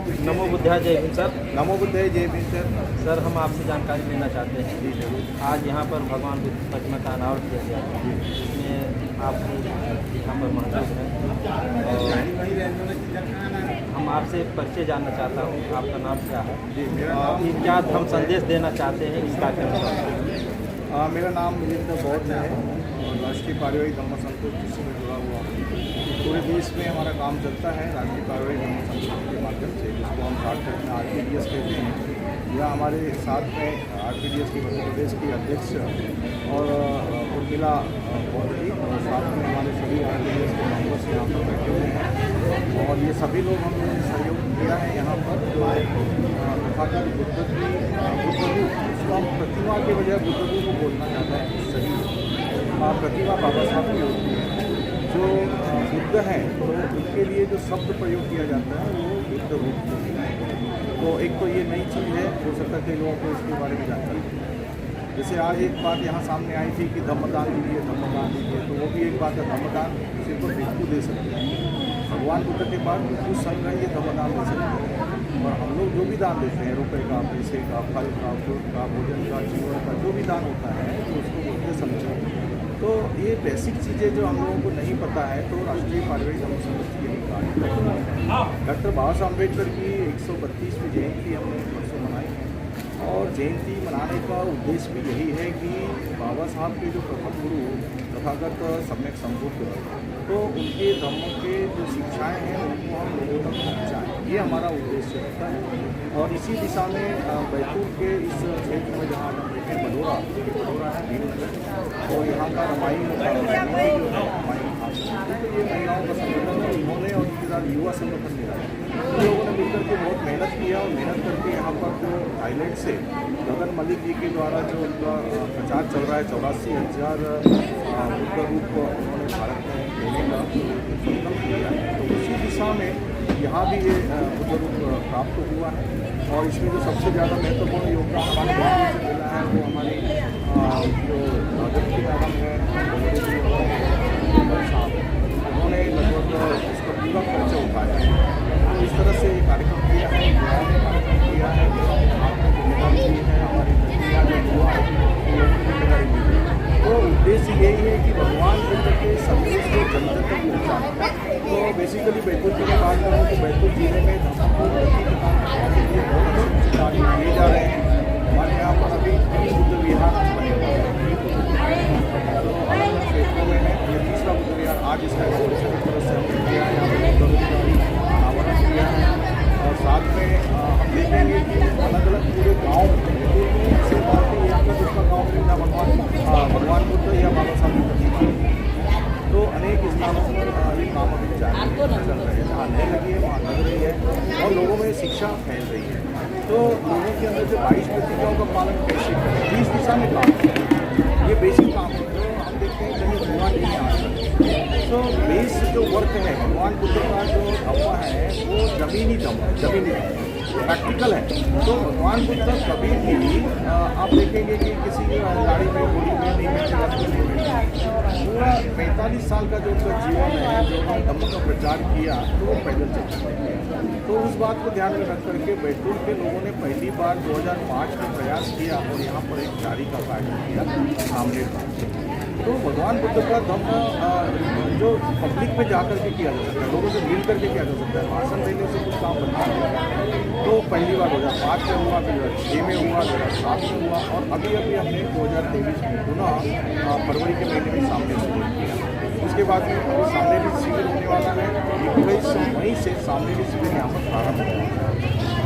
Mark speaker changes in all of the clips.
Speaker 1: नमो बुद्धाय जय हिंद सर।
Speaker 2: नमो बुद्धाय जय Bhim sir.
Speaker 1: Sir हम आपसे जानकारी लेना चाहते हैं।
Speaker 2: जी जरूर।
Speaker 1: आज यहाँ पर भगवान बुद्ध की प्रतिमा का अनावरण किया गया है, जिसमें आप यहाँ पर मौजूद हैं और हम आपसे परिचय जानना चाहता हूँ। आपका नाम क्या है?
Speaker 2: जी मेरा नाम
Speaker 1: आप क्या धर्म संदेश देना चाहते हैं इस कार्यक्रम में?
Speaker 2: मेरा नाम मिलिंद बौद्ध है और राष्ट्रीय कार्यवाही धम्म संस्कृति से जुड़ा हुआ हूँ। पूरे देश में हमारा काम चलता है राष्ट्रीय कार्यवाही धम्म संस्कृति के माध्यम से, जिसको हम शॉर्टकट में RPDS कहते हैं। यह हमारे साथ में RPDS के मध्य प्रदेश की अध्यक्ष और उर्मिला बौद्ध जी और साथ में हमारे सभी RPDS के मेंबर्स यहाँ पर बैठे हुए हैं और ये सभी लोग हम लोगों ने सहयोग किया है यहाँ पर। जो तथागत बुद्ध की उसको हम प्रतिमा के बजाय बुद्ध को बोलना चाहता है। सही प्रतिमा बाबा साहब की होती है। जो बुद्ध हैं तो उनके लिए जो शब्द प्रयोग किया जाता है वो बुद्ध रूप है। तो एक तो ये नई चीज़ है, हो सकता है कई लोगों को इसके बारे में जानकारी है। जैसे आज एक बात यहाँ सामने आई थी कि धम्मदान दीजिए, धम्मदान दीजिए, तो वो भी एक बात है। धम्मदान सिर्फ भिक्षु दे सकते हैं। भगवान बुद्ध के बाद कुछ समय ये धम्मदान दे सकते हैं और हम लोग जो भी दान देते हैं, रुपए का, पैसे का, फल का, फूल का, भोजन का, जीवन का, जो भी दान होता है तो उसको बुद्ध समझें। तो ये बेसिक चीज़ें जो हम लोगों को नहीं पता है, तो राष्ट्रीय कार्यवाही धम्म संस्कृति यही कार्य करती है। डॉक्टर बाबा साहब अम्बेडकर की 132वीं जयंती हमने परसों मनाई है और जयंती मनाने का उद्देश्य भी यही है कि बाबा साहब के जो प्रथम गुरु तथागत सम्यक संबुद्ध, तो उनके धर्म के जो शिक्षाएं हैं उनको हम लोगों तक पहुँचाएँ, ये हमारा उद्देश्य रहता है। और इसी दिशा में बैतूल के इस क्षेत्र में जहाँ बडोरा है भीमनगर, तो यहाँ का रमाई समिति जो है रमाई तो ये महिलाओं का संगठन है। उन्होंने और उनके साथ युवा संगठन मिला है। उन लोगों ने मिलकर के बहुत मेहनत किया और मेहनत करके यहाँ पर जो थाईलैंड से गगन मलिक जी के द्वारा जो उनका प्रचार चल रहा है 84,000 बुद्ध रूप उन्होंने भारत में देने का संकल्प किया है। तो उसी दिशा में यहाँ भी ये बुद्ध रूप प्राप्त हुआ है और इसमें जो सबसे ज़्यादा महत्वपूर्ण योगदान हमारे भारत से मिला है वो हमारी जो राजनीति मैडम है साहब, उन्होंने लगभग इसका पूरा खर्चा उठाया है। तो इस तरह से ये कार्यक्रम किया है, कार्यक्रम किया है। आपकी जिम्मेदारी भी है, हमारी प्रतिक्रिया जो हुआ है जिम्मेदारी भी है। तो उद्देश्य यही है कि भगवान बुद्ध के संदेश को जन जन तक पहुँचाना। तो बेसिकली बैतूल की बात करूँ तो बैतूल जिले में धर्मपुर गति के काम के लिए बहुत अच्छे कार्य किए जा रहे हैं। हमारे यहाँ पर अभी बुद्ध विहार बने हुए हैं, तो अलग अलग क्षेत्रों में है। ये तीसरा बुद्ध विहार आज इसका इनोग्रेशन की तरफ से हमने किया है, यहाँ पर अनावरण किया है। और साथ में हम देखेंगे कि अलग अलग पूरे गाँव से बात एक का दूसरा गाँव में जहाँ भगवान बुद्ध या बाबा साहब की प्रतिमा, तो अनेक स्थानों पर ये काम अभी जारी चल रहे हैं। जहाँ नए लगी है वहाँ लग रही है और लोगों में शिक्षा फैल रही है। तो लोगों के अंदर जो 22 प्रतिज्ञाओं का पालन कैसे करें, इस दिशा में काम है। ये बेसिक काम है जो हम देखते हैं कहीं हुआ नहीं आ सकता। तो बेस जो वर्क है भगवान बुद्ध का जो धम्म है वो जमीनी धम्म है, जमीनी धम्म प्रैक्टिकल है। तो भगवान बुद्ध कभी भी आप देखेंगे कि किसी गाड़ी में गोली में नहीं मिलेगा। पूरा 45 साल का जो उनका जीवन है, जो धम्म का प्रचार किया तो वो पैदल चलते हैं। तो उस बात को ध्यान में रख करके बैतूल के लोगों ने पहली बार 2005 में प्रयास किया और यहाँ पर एक जारी का कार्यक्रम किया सामने। तो भगवान बुद्ध का धम्म जो पब्लिक में जाकर के किया जा सकता है, लोगों से मिल करके किया जा सकता है। भाषण देने से कुछ काम बनता है। तो पहली बार 2005 में हुआ, 2006 में हुआ, 2007 में हुआ और अभी हमने 2023 में पुनः फरवरी के महीने में सामने शुरू किया। उसके बाद में अभी सामने भी शिविर होने वाला है। 21 मई से सामने भी शिविर यहाँ पर प्रारंभ होगा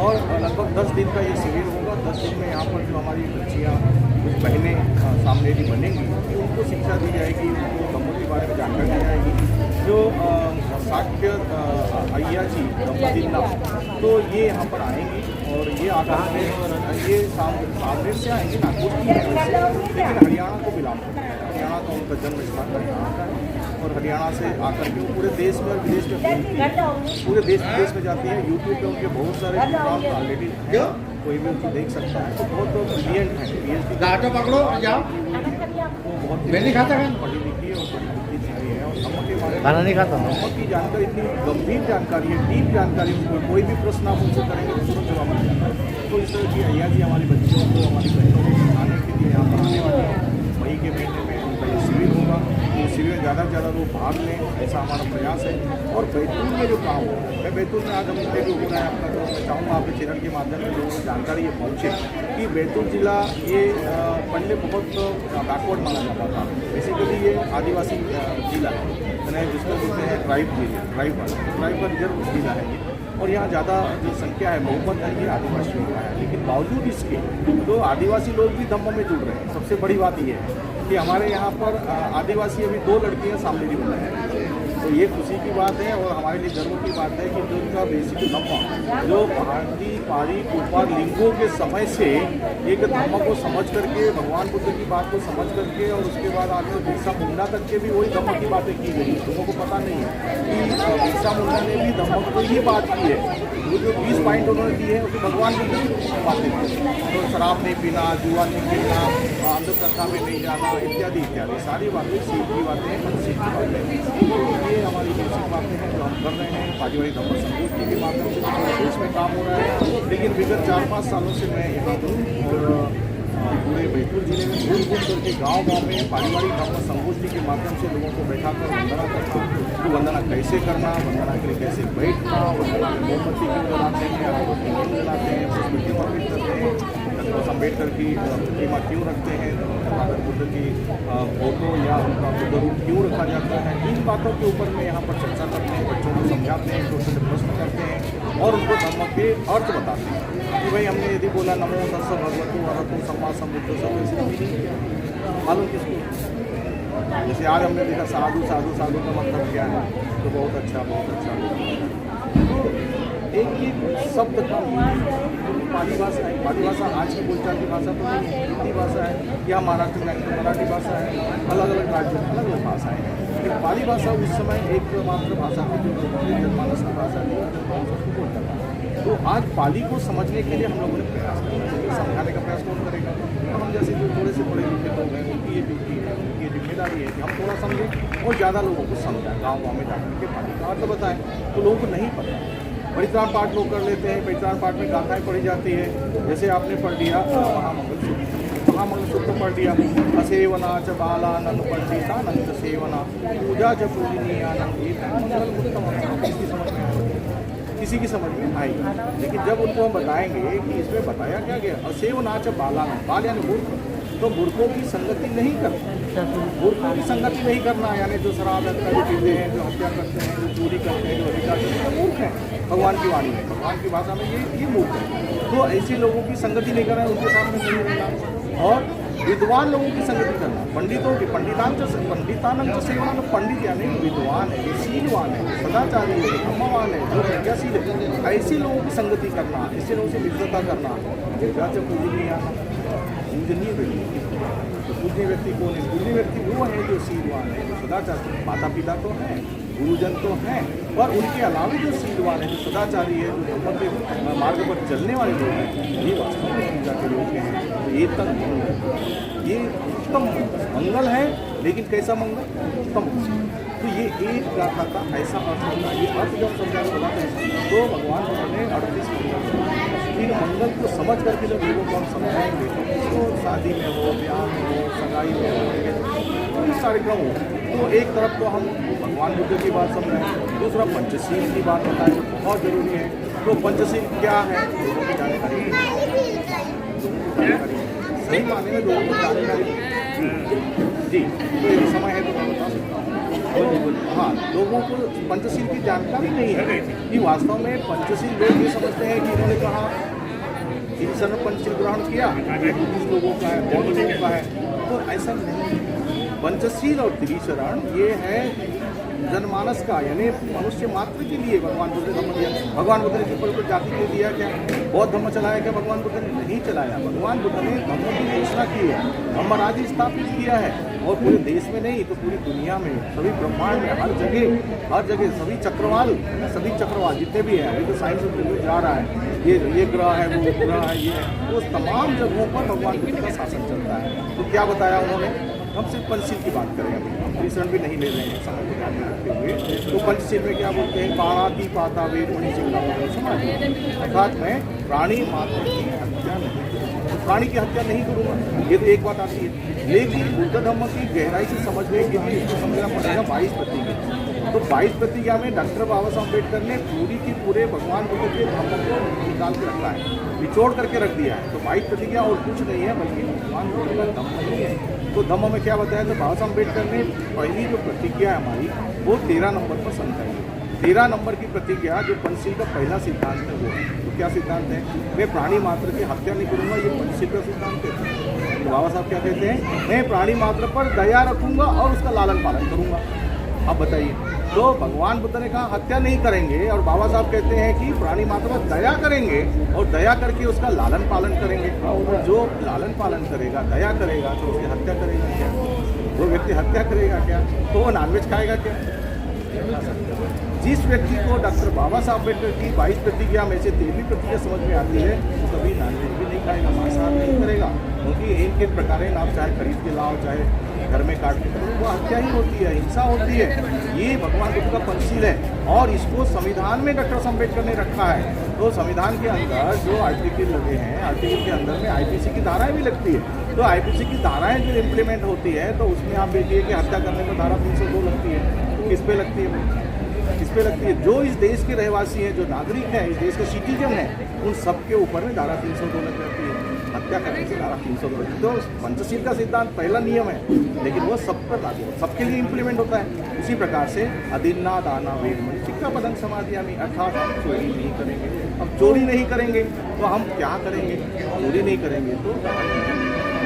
Speaker 2: और लगभग 10 दिन का ये शिविर होगा। 10 दिन में यहाँ पर जो हमारी बच्चियाँ कुछ बहनें सामने भी बनेंगी, उनको शिक्षा दी जाएगी, उनको धम्मों के बारे में जानकारी दी जाएगी। जो साक्य अय्या जी दम्पतिना, तो ये यहाँ पर आएंगी और ये आधार में ये सामने से आएंगे। नागपुर की है वैसे, लेकिन हरियाणा को बिलोंग करते हैं। हरियाणा का उनका जन्म स्थान हरियाणा का है और हरियाणा से आकर के वो पूरे देश में और विदेश में पूरे देश विदेश में जाती है। यूट्यूब पे उनके बहुत सारे प्रोग्राम ऑलरेडी हैं, कोई भी उनको देख सकता है। तो बहुत ब्रिलियंट है, PhD
Speaker 3: पकड़ो जाओ,
Speaker 2: वो बहुत
Speaker 3: मैं नहीं खाता
Speaker 2: पढ़ी लिखी है और बड़ी बुद्धि है और धम्म के हमारे
Speaker 3: खाना नहीं खाता हूँ।
Speaker 2: धर्म की जानकारी इतनी गंभीर जानकारी है, डीप जानकारी, उनको कोई भी प्रश्न आप उनसे करेंगे तो तुरंत जवाब मिल जाता है। तो इस तरह की अय्या जी हमारी बच्चियों को, हमारी बहनों को सिखाने के लिए यहाँ पर आने वाले हैं। मई के महीने में उनका ये शिविर होगा, तो शिविर में ज़्यादा से ज़्यादा लोग भाग लें, ऐसा हमारा प्रयास है। और बैतूल में जो काम हो रहा है, बैतूल में आज हम जो हो रहा है आपका, तो मैं चाहूँगा आपके चैनल के माध्यम से लोगों को जानकारी ये पहुँचे कि बैतूल जिला ये पहले बहुत बैकवर्ड माना जाता था। बेसिकली ये आदिवासी जिला है, मैंने जिसको बोलते हैं ट्राइब का रिजर्व जिला है ये। और यहाँ ज़्यादा जो संख्या है, बहुमत है, ये आदिवासियों का है। लेकिन बावजूद इसके तो आदिवासी लोग भी धम्म में जुड़ रहे हैं। सबसे बड़ी बात ये है कि हमारे यहाँ पर आदिवासी अभी 2 लड़कियाँ सामने भी बनाए हैं, तो ये खुशी की बात है और हमारे लिए गर्व की बात है कि जो उनका बेसिक धम्म, जो भारती पारी कुपार लिंगों के समय से एक धम्म को समझ करके, भगवान बुद्ध की बात को समझ करके, और उसके बाद आगे बिरसा मुंडा तक के भी वही धम्म की बातें की गई। लोगों को पता नहीं है कि बिरसा मुंडा ने भी धम्म को ही बात की है। वो जो 20 पॉइंट उन्होंने दिए हैं उसमें भगवान बुद्ध की बातें की, तो शराब नहीं पीना, जुआ नहीं खेलना, अंधश्रद्धा में नहीं जाना, इत्यादि इत्यादि सारी बातें सीख की बातें हैं, सीख की बातें हैं। ये हमारी बेसिक बातें हैं जो हम कर रहे हैं। पारिवारिक धम्म संगोष्ठी के माध्यम से पूरे देश में काम हो रहा है, लेकिन विगत 4-5 सालों से मैं यहाँ हूँ और पूरे बैतूल जिले में घूम करके गाँव में पारिवारिक धम्म संगोष्ठी के माध्यम से लोगों को बैठाकर वंदना करना, तो वंदना कैसे करना, वंदना के लिए कैसे बैठना, वंदना में मोमबत्ती क्यों जलाते हैं, अगरबत्ती क्यों जलाते हैं, पुष्प अर्पित करते हैं, डॉक्टर अम्बेडकर की प्रतिमा क्यों रखते हैं, भगवान बुद्ध की फोटो या उनका बुद्ध रूप क्यों रखा जाता है, इन बातों के ऊपर में यहाँ पर चर्चा करते हैं, बच्चों को समझाते हैं, छोटे छोटे प्रश्न करते हैं और उनको धम्म के अर्थ बताते हैं कि भाई हमने यदि बोला नमो तस्स भगवतो अरहतो सम्मा सम्बुद्धो सब इसलिए मालूम किसको। जैसे आज हमने देखा साधु साधु साधु का मतलब क्या है, तो बहुत अच्छा तो एक शब्द का पाली भाषा है। पाली भाषा आज की बोलचाल की भाषा तो नहीं है, हिंदी भाषा है या महाराष्ट्र में मराठी भाषा है, अलग अलग राज्यों में अलग अलग भाषाएँ हैं। लेकिन पाली भाषा उस समय एकमात्र भाषा थी जो जनमानस की भाषा थी, उसको बोलता था। तो आज पाली को समझने के लिए हम लोगों ने प्रयास करना चाहिए। समझाने का प्रयास कौन करेगा? तो हम जैसे जो थोड़े से पढ़े लिखे लोग हैं, उनकी ये ड्यूटी है, उनकी ये जिम्मेदारी है कि हम थोड़ा समझें और ज़्यादा लोगों को समझाएं, गाँव में जाकर के पाली का अर्थ बताएं। तो लोगों को नहीं पता, परित्राण पाठ लोग कर लेते हैं, परित्राण पाठ में गाथाएँ पढ़ी जाती है। जैसे आपने पढ़ लिया महामंगल सूत्र पढ़ लिया, असेवना च बालानंद पंडितानंद सेवना पूजा च पूजनीयानंद, मंगल उत्तम। किसकी समझ में किसी की समझ में आई, लेकिन जब उनको हम बताएंगे कि इसमें बताया क्या गया, असेवना च बालानंद, बाल यानी मूर्ख, तो मूर्खों की संगति नहीं करना, मूर्खों की संगति नहीं करना, यानी जो शराब पीते हैं, जो हत्या करते हैं, जो चोरी करते हैं, जो अधिकार करते हैं, मूर्ख हैं। भगवान की वाणी में, भगवान की भाषा में ये मूर्ख है। तो ऐसे लोगों की संगति नहीं करना, उनके सामने नहीं रहना, और विद्वान लोगों की संगति करना, पंडितों की पंडितानंद सेवा में पंडित यानी विद्वान है, शीलवान है, सदाचारी है, धर्मवान है, जो प्रज्ञाशील है, ऐसे लोगों की संगति करना, ऐसे लोगों से मित्रता करना। पूजा से पूजनीय आना, पूजनीय व्यक्ति, तो पूजनीय व्यक्ति कौन है? पूजनीय व्यक्ति वो है जो शीलवान है, जो सदाचार, माता पिता तो हैं, गुरुजन तो हैं, पर उनके अलावा जो शीलवान है, जो सदाचारी है, जो धर्म के मार्ग पर चलने वाले लोग हैं, ये वास्तव में पूजा के लोग हैं। ये ये उत्तम मंगल है, लेकिन कैसा मंगल? उत्तम। तो ये एक गाथा का ऐसा अर्थ होता है। ये अर्थ जब समझाने वाला है तो भगवान ने 38 मंगल, इन मंगल को समझ करके जब लोगों को हम समझाएंगे, तो शादी में हो, ब्याह में हो, सगाई में हो, कोई कार्यक्रम हो, तो एक तरफ तो हम भगवान बुद्ध की बात समझाएं, दूसरा पंचशील की बात बताएं, बहुत जरूरी है। तो पंचशील क्या है, लोगों की जानकारी सही माने में लोगों को जानकारी जी। तो यदि समय है तो मैं बता सकता हूँ। हाँ, लोगों को पंचशील की जानकारी नहीं है कि वास्तव में पंचशील लोग ये समझते हैं कि इन्होंने कहा ईश्वर ने पंचशील ग्रहण किया, बुद्धिस्ट लोगों का है, बौद्ध लोगों का है, तो ऐसा नहीं। पंचशील और त्रिशरण ये है जनमानस का, यानी मनुष्य मात्र के लिए भगवान बुद्ध ने धर्म दिया। भगवान बुद्ध ने किसी जाति को दिया क्या? बौद्ध धर्म चलाया क्या? भगवान बुद्ध ने नहीं चलाया। भगवान बुद्ध ने धर्म की घोषणा की है, धर्म राज्य स्थापित किया है, और पूरे देश में नहीं तो पूरी दुनिया में, सभी ब्रह्मांड में, हर जगह सभी चक्रवाल जितने भी हैं, अभी तो साइंस में जा रहा है, ये ग्रह है, वो ग्रह है, ये है, वो तमाम जगहों पर भगवान बुद्ध का शासन चलता है। तो क्या बताया उन्होंने हम सिर्फ पंचशील की बात करें अभी, हम त्रिशरण भी नहीं ले रहे हैं समय को ध्यान में रखते हुए। तो पंचशील में क्या बोलते हैं, पाणाति पाता वेरमणि सिक्खापदं समाधि, अर्थात मैं प्राणी मात्र की हत्या नहीं करूँगा, तो प्राणी की हत्या नहीं करूँगा, ये तो एक बात आती है। लेकिन बुद्ध धर्म की गहराई से समझने के लिए इसको समझना पड़ेगा 22 प्रतिज्ञा। तो 22 प्रतिज्ञा में डॉक्टर बाबा साहब अम्बेडकर ने पूरी की पूरे भगवान बुद्ध के धर्म को निकाल के रखा है, निचोड़ करके रख दिया है। तो 22 प्रतिज्ञा और कुछ नहीं है बल्कि भगवान बुद्ध का धम्म नहीं है। तो धम्म में क्या बताया, तो बाबा साहब अम्बेडकर ने पहली जो प्रतिज्ञा है हमारी वो 13 नंबर पर समझाई है। 13 नंबर की प्रतिज्ञा जो पंचशील का पहला सिद्धांत है वो है। तो क्या सिद्धांत है, मैं प्राणी मात्र की हत्या नहीं करूँगा, ये पंचशील का सिद्धांत है। तो बाबा साहब क्या कहते हैं, मैं प्राणी मात्र पर दया रखूँगा और उसका लालन पालन करूँगा। अब बताइए, तो भगवान बुद्ध ने कहा हत्या नहीं करेंगे और बाबा साहब कहते हैं कि प्राणी मात्र पर दया करेंगे और दया करके उसका लालन पालन करेंगे। और जो लालन पालन करेगा, दया करेगा, तो उसकी हत्या करेगा क्या? वो व्यक्ति हत्या करेगा क्या? तो वो नॉनवेज खाएगा क्या? जिस व्यक्ति को डॉक्टर बाबा साहब अम्बेडकर की 22 प्रतिज्ञा में से 13वीं प्रतिज्ञा समझ में आती है, तो कभी नॉनवेज भी नहीं खाएगा, मांसाहार नहीं करेगा, क्योंकि इनके प्रकार आप चाहे खरीद के लाओ, चाहे घर में काट के करो, वो हत्या ही होती है, हिंसा होती है। ये भगवान बुद्ध का पंचशील है और इसको संविधान में डॉक्टर अम्बेडकर ने रखा है। तो संविधान के अंदर जो आर्टिकल लगे हैं, आर्टिकल के अंदर में आईपीसी की धाराएं भी लगती है। तो आईपीसी की धाराएं जो इम्प्लीमेंट होती है, तो उसमें आप देखिए कि हत्या करने पर धारा 302 लगती है। तो किस पे लगती है? किस पे लगती है? जो इस देश के रहवासी हैं, जो नागरिक हैं, इस देश के सिटीजन हैं, उन सब के ऊपर में धारा 302 लग जाती है। हत्या करने से धारा 302 लगती है। तो पंचशील का सिद्धांत पहला नियम है, लेकिन वो सब पर लागू, सबके लिए इम्प्लीमेंट होता है। उसी प्रकार से अदिन्ना दाना वेरमणि सिक्खापदं समादयामि, अर्थात हम चोरी नहीं करेंगे। अब चोरी नहीं करेंगे तो हम क्या करेंगे? चोरी नहीं करेंगे तो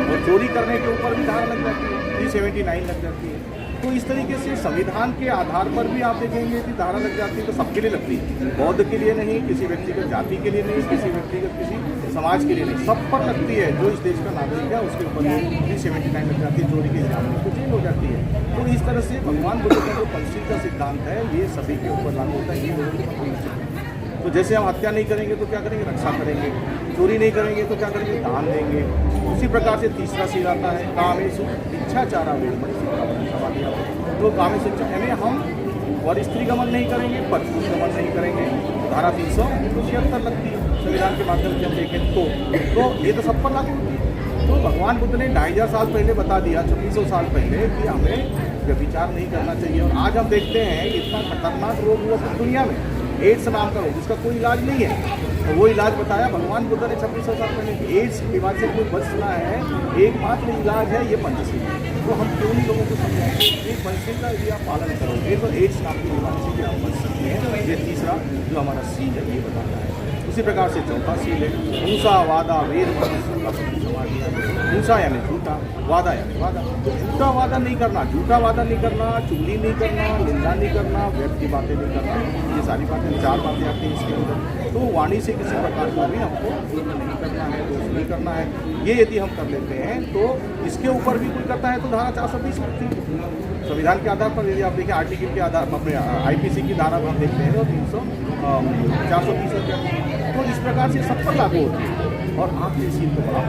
Speaker 2: और चोरी करने के ऊपर भी धारा लग जाती है, 379 लग जाती है। तो इस तरीके से संविधान के आधार पर भी आप देखेंगे कि धारा लग जाती है, तो सबके लिए लगती है, बौद्ध के लिए नहीं, किसी व्यक्तिगत जाति के लिए नहीं, किसी व्यक्तिगत किसी समाज के लिए नहीं, सब पर लगती है। जो इस देश का नागरिक है उसके ऊपर 379 लग जाती है, चोरी के इल्जाम में तो जेल हो जाती है। तो इस तरह से भगवान बुद्ध का जो पंचशील का सिद्धांत है, ये सभी के ऊपर लागू होता है। ये लोगों के ऊपर, तो जैसे हम हत्या नहीं करेंगे तो क्या करेंगे? रक्षा करेंगे। चोरी नहीं करेंगे तो क्या करेंगे? दान देंगे। उसी प्रकार से तीसरा शील आता है कामेषु इच्छाचारा वेरमणि सिक्खापदं समादयामि। तो कामेषु इच्छा यानी हम और स्त्री गमन नहीं करेंगे, पति गमन नहीं करेंगे। धारा 376 लगती है संविधान के माध्यम से हम देखें तो ये तो सब पर लागू होती है। तो भगवान बुद्ध ने 2500 साल पहले बता दिया, 2600 साल पहले, कि हमें व्यभिचार नहीं करना चाहिए। और आज हम देखते हैं इतना खतरनाक रोग हुआ पूरी दुनिया में, एड्स नाम का रोग, जिसका कोई इलाज नहीं है। तो वो इलाज बताया भगवान बुद्ध ने 2600 साल पहले। एड्स बीमारी से कोई बचना है, एकमात्र इलाज है ये पंचशील। तो हम क्यों नहीं लोगों को समझाएं? ये पंचशील का यदि आप पालन करोगे तो एड्स नाम की बीमारी से भी आप बच सकते हैं। ये तीसरा जो हमारा शील है ये बताता है। उसी प्रकार से चौथा शील है हिंसा वादा वेरमणि सिक्खापदं समादयामि। हिंसा यानी झूठा, वादा यानी वादा, झूठा वादा नहीं करना, झूठा वादा नहीं करना, चुगली नहीं करना, निंदा नहीं करना, व्यर्थ की बातें नहीं करना। ये सारी बातें, 4 बातें आती हैं इसके अंदर। तो वाणी से किसी प्रकार का भी हमको जुर्म नहीं करना है, दोष नहीं करना है। ये यदि हम कर लेते हैं तो इसके ऊपर भी कोई करता है तो धारा 420 लगती है। संविधान के आधार पर यदि आप देखें, आर्टिकल के आधार पर, अपने आईपीसी की धारा हम देखते हैं तो 420 लग जाती है। तो इस प्रकार से सब पर लागू होती है। और आखिरी शील को बड़ा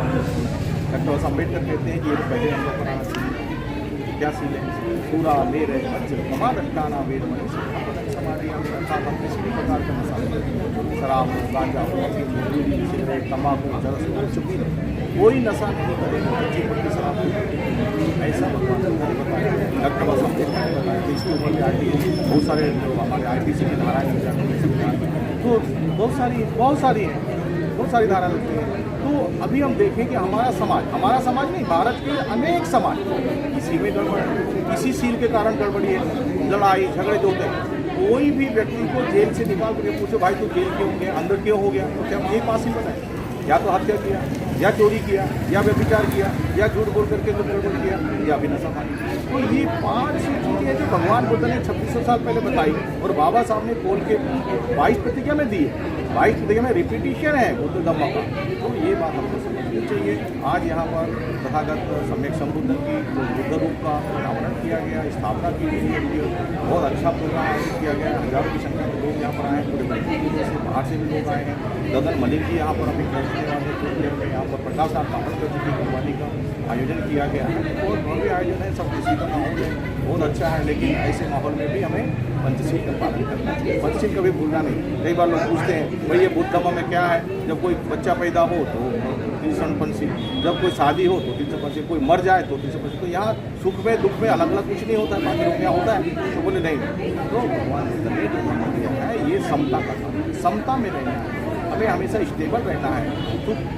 Speaker 2: डॉक्टर अम्बेडकर कहते हैं कि ये तो पहले हम लोग बनाना शील। क्या शील है? पूरा मेरे वज्र प्रमादट्टाना वेरमणि सिक्खापदं समादयामि। अर्थात हम किसी भी प्रकार का मसाला, शराब हो, गांजा हो, बीड़ी, सिगरेट, तम्बाकू, चरस हो, चुकी कोई नशा नहीं करेगा, कच्ची पक्की शराब नहीं, ऐसा भगवान ने बताया। डॉक्टर बाबा साहब अम्बेडकर ने बताया कि इसके ऊपर भी बहुत सारे जो हमारे आईपीसी की धाराएँ लग जाती हैं संविधान में, तो बहुत सारी धारा लगती है। तो अभी हम देखें कि हमारा समाज नहीं, भारत के अनेक समाज इसी में गड़बड़ है, इसी शील के कारण गड़बड़ी है। लड़ाई झगड़े जो होते हैं, कोई भी व्यक्ति को जेल से निकाल करके पूछो भाई तू जेल क्यों गया, अंदर क्यों हो गया, तो क्या एक बात ही बताए, या तो हत्या किया, या चोरी किया, या व्यभिचार किया, या झूठ बोल करके कुछ गड़बड़ किया, या भी नशा पानी। तो ये 5 चीज़ें हैं जो भगवान बुद्ध ने 2600 साल पहले बताई और बाबा साहब ने खोल के 22 प्रतिज्ञा में दी है। 22 प्रतिज्ञा में रिपीटिशन है बुद्ध धम्म का। तो ये बात हमको समझनी चाहिए। आज यहाँ पर तथागत सम्यक संबुद्ध की जो बुद्ध रूप का अनावरण किया गया, स्थापना की गई है, बहुत अच्छा प्रोग्राम आयोजित किया गया, हजारों की संख्या में लोग यहाँ यहाँ पर आए हैं, पूरे भारत से बाहर से भी लोग आए हैं। गगन मलिक जी यहाँ पर अभी पहुँचने वाले थे, यहाँ पर प्रकाश नाथ कामड़कर जी की कव्वाली का आयोजन किया गया है। बहुत भव्य आयोजन है, सब खुशी का माहौल है, बहुत अच्छा है। लेकिन ऐसे माहौल में भी हमें पंचशील का पालन करना चाहिए, पंचशील कभी भूलना नहीं। कई बार लोग पूछते हैं भाई ये बुद्ध धर्म में क्या है, जब कोई बच्चा पैदा हो तो 3 पंचशील, जब कोई शादी हो तो 3 पंचशील, कोई मर जाए तो 3 पंचशील। तो यहाँ सुख में दुख में अलग अलग कुछ नहीं होता है, बाकी लोग यहाँ होता है। तो बोले नहीं, तो भगवान बुद्ध ने जो धर्म दिया है ये समता का धर्म है, समता में रहना है, हमें हमेशा स्टेबल रहना है।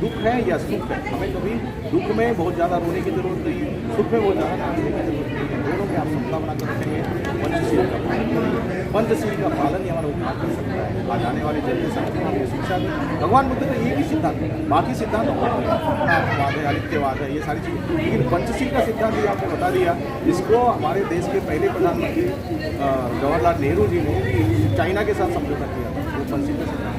Speaker 2: दुख है या सुख है, हमें कभी दुख में बहुत ज़्यादा रोने की जरूरत नहीं है, सुख में बहुत ज़्यादा नाचने की जरूरत नहीं है। दोनों में आप समता बना कर रखेंगे, पंचशील का पालन करेंगे। पंचशील का पालन ही हमारा उद्धार कर सकता है। आज आने वाली जनरेशन को हमें शिक्षा दें। भगवान बुद्ध का एक ही सिद्धांत है, बाकी सिद्धांत आत्मवाद है, अनित्यवाद है, ये सारी चीज़, लेकिन पंचशील का सिद्धांत भी आपने बता दिया। इसको हमारे देश के पहले प्रधानमंत्री जवाहरलाल नेहरू जी ने चाइना के साथ समझौता किया था, वो पंचशील का सिद्धांत।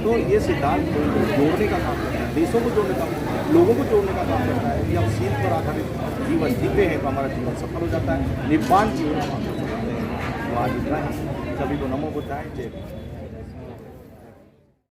Speaker 2: तो ये सिद्धांत जोड़ने का काम करता है, देशों को जोड़ने का, लोगों को जोड़ने का काम करता है कि हम शील पर आधारित जीवन जीते हैं तो हमारा जीवन सफल हो जाता है, निब्बान जीवन हम कर सकते हैं। तो आज इतना ही, सभी को नमो बुद्धाय, जय हिंद।